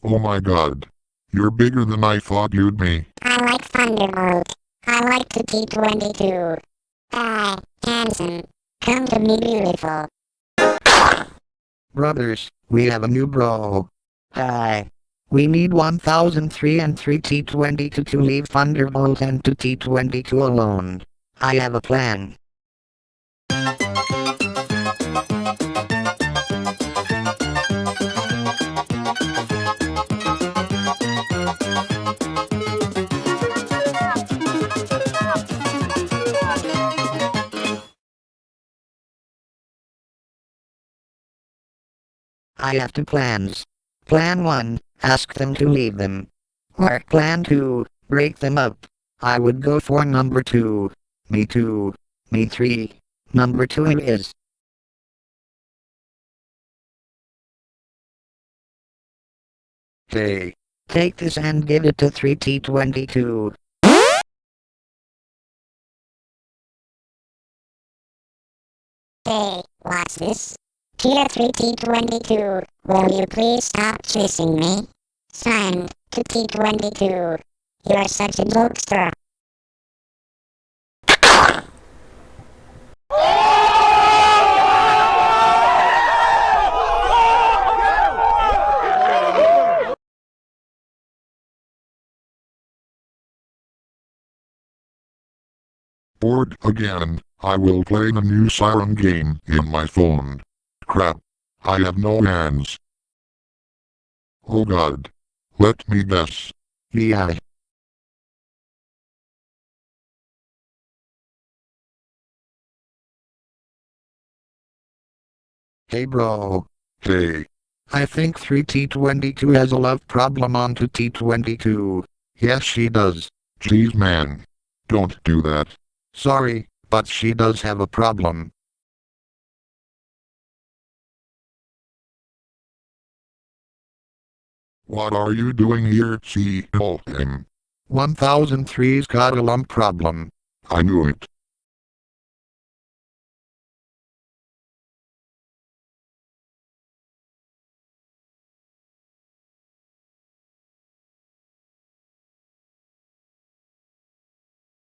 Oh my god. You're bigger than I thought you'd be. I like thunderbolt. I like the T22. Hi, handsome. Come to me, beautiful. Brothers, we have a new bro. Hi. We need 1003 and 3T22 to leave Thunderbolt and 2T22 alone. I have a plan. I have two plans. Plan 1, ask them to leave them. Or Plan 2, break them up. I would go for number 2. Me too. Me 3. Number 2 it is. Hey. Take this and give it to 3T22. Hey, what's this? Tier 3T22, will you please stop chasing me? Signed, to T22. You're such a jokester. Bored again. I will play the new siren game in my phone. Crap. I have no hands. Oh god. Let me guess. Yeah. Hey bro. Hey. I think 3T22 has a love problem on 2T22. Yes she does. Jeez man. Don't do that. Sorry, but she does have a problem. What are you doing here, C-O-M? 1003's got a lump problem. I knew it.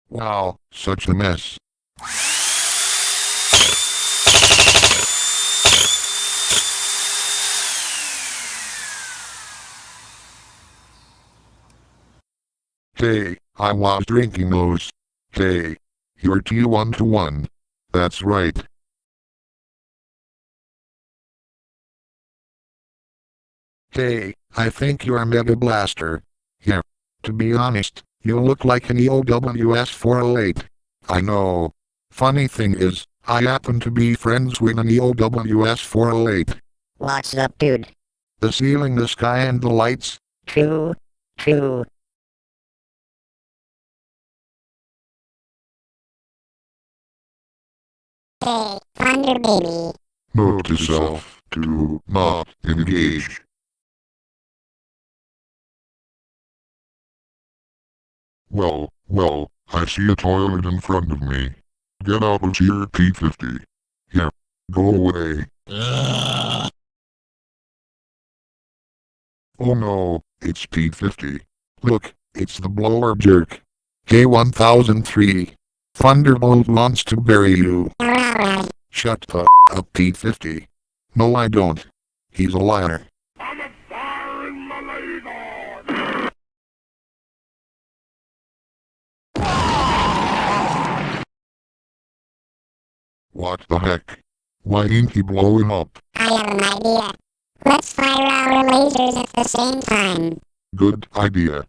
Wow, such a mess. Hey, I was drinking those. Hey, you're T121. That's right. Hey, I think you're a Mega Blaster. Yeah. To be honest, you look like an EOWS 408. I know. Funny thing is, I happen to be friends with an EOWS 408. What's up, dude? The ceiling, the sky and the lights. True. Hey, Thunder Baby. Note to self, to not engage. Well, I see a toilet in front of me. Get out of here, P50. Yeah, go away. Oh no, it's P50. Look, it's the blower jerk. K1003. Thunderbolt wants to bury you. Alright. Shut the up, P50. No I don't. He's a liar. I'm a siren, my What the heck? Why ain't he blowing up? I have an idea. Let's fire our lasers at the same time. Good idea.